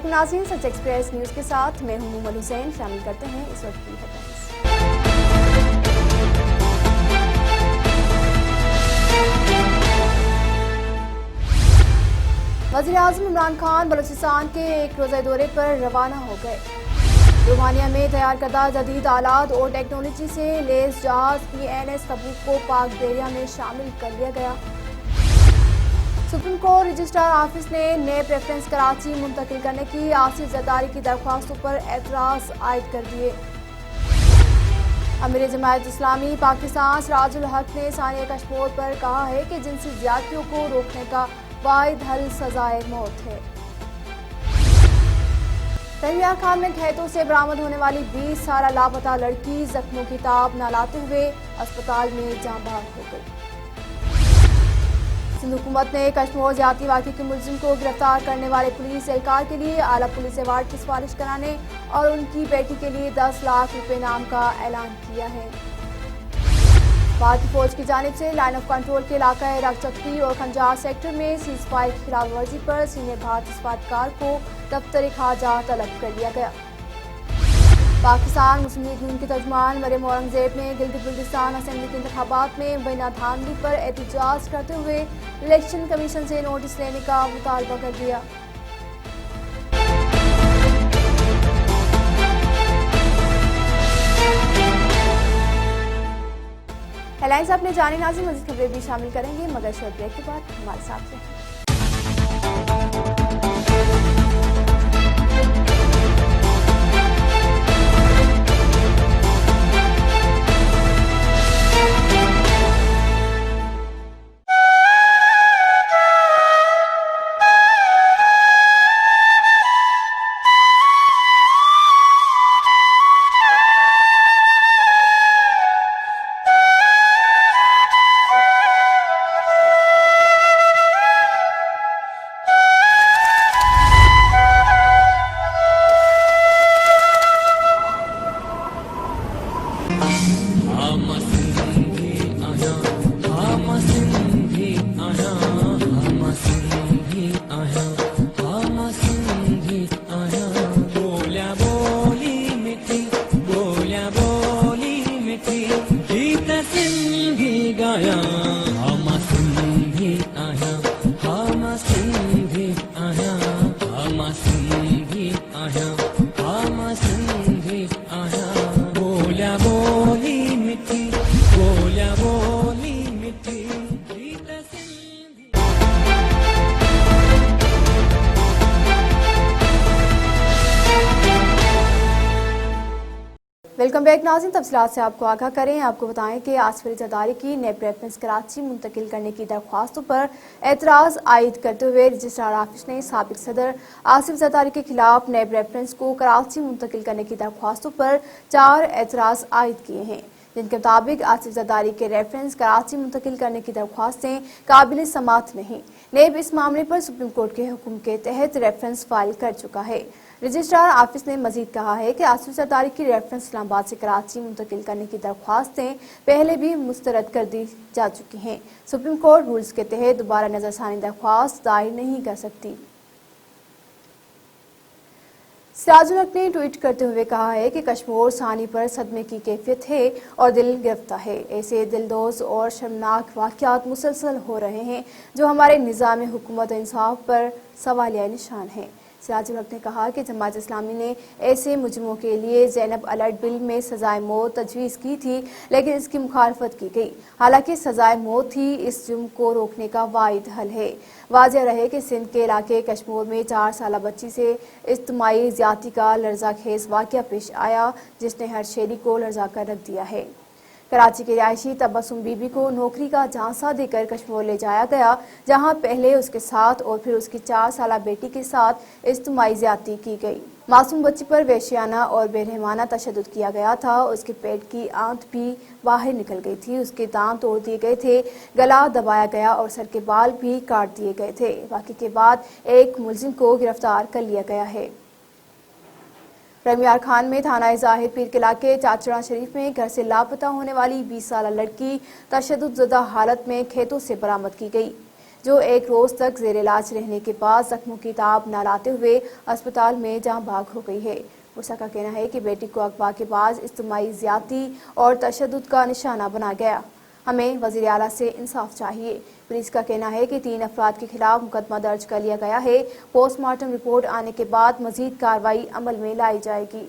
علیکم ناظرین، سچ express news کے ساتھ میں ہوں مومن حسین۔ شامل کرتے ہیں اس وقت کی خبریں۔ وزیر اعظم عمران خان بلوچستان کے ایک روزہ دورے پر روانہ ہو گئے۔ رومانیہ میں تیار کردہ جدید آلات اور ٹیکنالوجی سے لیس جہاز PNS تبوک کو پاک بحریہ میں شامل کر لیا گیا۔ سپریم کورٹ رجسٹرار آفس نے نیب ریفرنس کراچی منتقل کرنے کی آصف زرداری کی درخواستوں پر اعتراض عائد کر دیے۔ امیر جماعت اسلامی پاکستان سراج الحق نے ثانیہ کشمور پر کہا ہے کہ جنسی زیادتیوں کو روکنے کا واحد حل سزائے موت ہے۔ رحمیار خان میں کھیتوں سے برآمد ہونے والی 20 سالہ لاپتہ لڑکی زخموں کی تاب نہ لاتے ہوئے اسپتال میں جاں بحق ہو گئی۔ سندھ حکومت نے کشمور زیادتی واقعے کے ملزم کو گرفتار کرنے والے پولیس اہلکار کے لیے اعلیٰ پولیس ایوارڈ کی سفارش کرانے اور ان کی بیٹی کے لیے 10 لاکھ روپے انعام کا اعلان کیا ہے۔ بھارتی فوج کی جانب سے لائن آف کنٹرول کے علاقہ رکچکتی اور خنجار سیکٹر میں سیز فائر کی خلاف ورزی پر سینئر بھارتی سفارتکار کو دفتر خارجہ طلب کر لیا گیا۔ پاکستان مسلم لیگ نون کے ترجمان مریم اورنگزیب نے گلگت بلتستان اسمبلی کے انتخابات میں مبینہ دھاندلی پر احتجاج کرتے ہوئے الیکشن کمیشن سے نوٹس لینے کا مطالبہ کر دیا۔ ہیڈ لائنز اپنے جانے ناظرین، مزید خبریں بھی شامل کریں گے مگر شارٹ بریک کے بعد ہمارے ساتھ رہیں۔ ویلکم بیک ناظرین، تفصیلات سے آپ کو آگاہ کریں۔ آپ کو بتائیں کہ آصف علی زرداری کی نیب ریفرنس کراچی منتقل کرنے کی درخواستوں پر اعتراض عائد کرتے ہوئے رجسٹرار آفس نے سابق صدر آصف زرداری کے خلاف نیب ریفرنس کو کراچی منتقل کرنے کی درخواستوں پر 4 اعتراض عائد کیے ہیں، جن کے مطابق آصف زرداری کے ریفرنس کراچی منتقل کرنے کی درخواستیں قابل سماعت نہیں۔ نیب اس معاملے پر سپریم کورٹ کے حکم کے تحت ریفرنس فائل کر چکا ہے۔ رجسٹرار آفس نے مزید کہا ہے کہ آصف زرداری کی ریفرنس اسلام آباد سے کراچی منتقل کرنے کی درخواستیں پہلے بھی مسترد کر دی جا چکی ہیں۔ سپریم کورٹ رولز کے تحت دوبارہ نظر ثانی درخواست دائر نہیں کر سکتی۔ سراج الحق نے ٹویٹ کرتے ہوئے کہا ہے کہ کشمور ثانی پر صدمے کی کیفیت ہے اور دل گرفتہ ہے۔ ایسے دلدوز اور شرمناک واقعات مسلسل ہو رہے ہیں جو ہمارے نظام حکومت و انصاف پر سوالیہ نشان ہیں۔ سراج الحق نے کہا کہ جماعت اسلامی نے ایسے مجرموں کے لیے زینب الرٹ بل میں سزائے موت تجویز کی تھی، لیکن اس کی مخالفت کی گئی، حالانکہ سزائے موت ہی اس جرم کو روکنے کا واحد حل ہے۔ واضح رہے کہ سندھ کے علاقے کشمور میں 4 سالہ بچی سے اجتماعی زیادتی کا لرزہ خیز واقعہ پیش آیا، جس نے ہر شہری کو لرزا کر رکھ دیا ہے۔ کراچی کے رہائشی تبسم بی بی کو نوکری کا جھانسا دے کر کشمور لے جایا گیا، جہاں پہلے اس کے ساتھ اور پھر اس کی 4 سالہ بیٹی کے ساتھ اجتماعی زیادتی کی گئی۔ معصوم بچی پر وحشیانہ اور بے رحمانہ تشدد کیا گیا تھا۔ اس کے پیٹ کی آنت بھی باہر نکل گئی تھی، اس کے دانت توڑ دیے گئے تھے، گلا دبایا گیا اور سر کے بال بھی کاٹ دیے گئے تھے۔ واقعے کے بعد ایک ملزم کو گرفتار کر لیا گیا ہے۔ رحمیار خان میں تھانہ ظاہر پیر قلعہ کے چاچڑا شریف میں گھر سے لاپتہ ہونے والی 20 سالہ لڑکی تشدد زدہ حالت میں کھیتوں سے برآمد کی گئی، जो एक रोज तक जेर इलाज रहने के बाद जख्मों की ताब न लाते हुए अस्पताल में जाँ भाग हो गई है। मुर्सा का कहना है कि बेटी को अगवा के बाद इज्तिमाई ज्यादती और तशद्दुद का निशाना बना गया। हमें वज़ीर आला से इंसाफ चाहिए। पुलिस का कहना है कि 3 अफराद के खिलाफ मुकदमा दर्ज कर लिया गया है। पोस्टमार्टम रिपोर्ट आने के बाद मजीद कार्रवाई अमल में लाई जाएगी।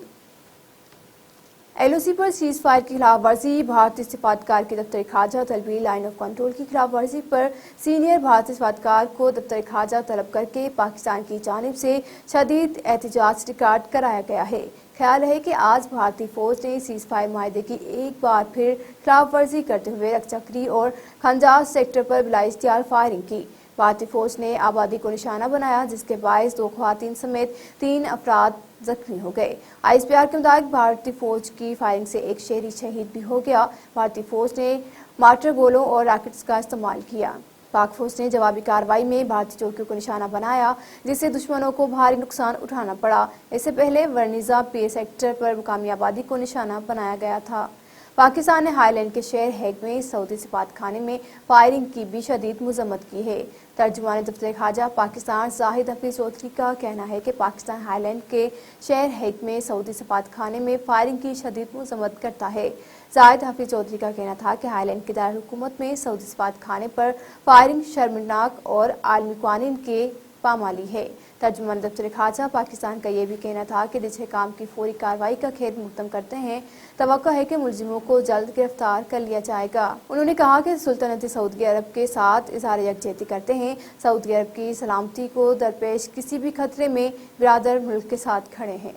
LOC पर सीज फायर की खिलाफ वर्जी। भारतीय सिफारतकार की दफ्तर खारजा तलबी लाइन ऑफ कंट्रोल की खिलाफ वर्जी पर सीनियर भारतीय सिफारतकार को दफ्तर खारजा तलब करके पाकिस्तान की जानिब से शदीद एहतजाज रिकॉर्ड कराया गया है। ख्याल है कि आज भारतीय फौज ने सीज फायर माहे की एक बार फिर खिलाफ वर्जी करते हुए रकचक्री और खंजास सेक्टर पर बिला इख्तियार फायरिंग की। भारतीय फौज ने आबादी को निशाना बनाया, जिसके बायस 2 ख्वातीन समेत 3 अफराद जख्मी हो गए। ISPR के मुताबिक भारतीय फौज की फायरिंग से एक शहरी शहीद भी हो गया। भारतीय फौज ने मार्टर गोलों और रॉकेट्स का इस्तेमाल किया। पाक फौज ने जवाबी कार्रवाई में भारतीय चौकियों को निशाना बनाया, जिससे दुश्मनों को भारी नुकसान उठाना पड़ा। इससे पहले वर्निजा PA सेक्टर पर मुकामी आबादी को निशाना बनाया गया था। पाकिस्तान ने हाईलैंड के शहर हेग में सऊदी सिफारतखाने में फायरिंग की भी शदीद मजम्मत की है। तर्जुमान दफ्तर खारजा पाकिस्तान जाहिद हफीज चौधरी का कहना है कि पाकिस्तान हाईलैंड के शहर हेग में सऊदी सिफारतखाने में फायरिंग की शदीद मजम्मत करता है। जाहिद हफीज चौधरी का कहना था कि हाईलैंड के दारुल हुकूमत में सऊदी सिफारतखाने पर फायरिंग शर्मनाक और आलमी कानून के पामाली है। तर्जुमान दफ्तर खारजा पाकिस्तान का यह भी कहना था कि जिस काम की फौरी कार्रवाई का खेद मुकदम करते हैं, तवक्को है कि मुलजिमों को जल्द गिरफ्तार कर लिया जाएगा। उन्होंने कहा कि सुल्तानत सऊदी अरब के साथ इजहार यकजहती करते हैं। सऊदी अरब की सलामती को दरपेश किसी भी खतरे में बिरादर मुल्क के साथ खड़े हैं।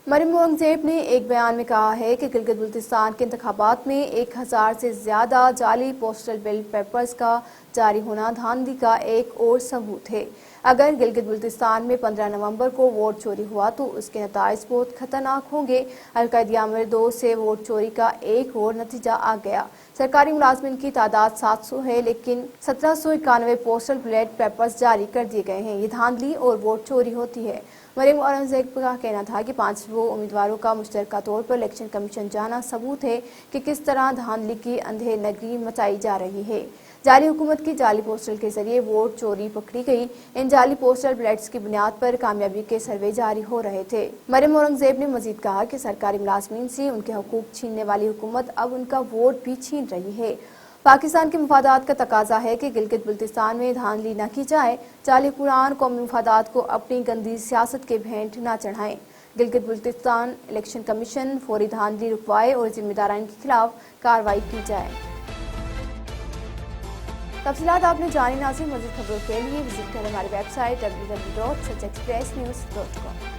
मरियम औरंगजेब ने एक बयान में कहा है कि गिलगित बल्तिस्तान के इंतखाबात में 1000 से ज्यादा जाली पोस्टल बैलेट पेपर्स का जारी होना धांधली का एक और सबूत है। अगर गिलगित बल्तिस्तान में 15 नवंबर को वोट चोरी हुआ तो उसके नताइज बहुत खतरनाक होंगे। अलकायदा 2 से वोट चोरी का एक और नतीजा आ गया। सरकारी मुलाजमिन की तादाद 700 है, लेकिन 1791 पोस्टल बैलेट पेपर्स जारी कर दिए गए हैं। ये धांधली और वोट चोरी होती है। मरियम औरंगजेब का कहना था कि 5 उम्मीदवारों का मुश्तरका तौर पर इलेक्शन कमीशन जाना सबूत है कि किस तरह धांधली की अंधेर नगरी मचाई जा रही है। जाली हुकूमत की जाली पोस्टल के जरिए वोट चोरी पकड़ी गई। इन जाली पोस्टल बैलेट्स की बुनियाद पर कामयाबी के सर्वे जारी हो रहे थे। मरियम औरंगजेब ने मजीद कहा कि सरकारी मुलाजमीन से उनके हकूक छीनने वाली हुकूमत अब उनका वोट भी छीन रही है। पाकिस्तान के मफादात का तकाजा है कि गिलगित बल्तिस्तान में धांधली न की जाए। जाली कुरान कौमी मफादात को अपनी गंदी सियासत के भेंट न चढ़ाएं। गिलगित बल्तिस्तान इलेक्शन कमीशन फौरी धांधली रुकवाए और जिम्मेदारान के खिलाफ कार्रवाई की जाए। तफसीलात आपने जानी नाज़रीन। मज़ीद खबरों के लिए विजिट करें हमारी वेबसाइट www.सचexpressnews.com।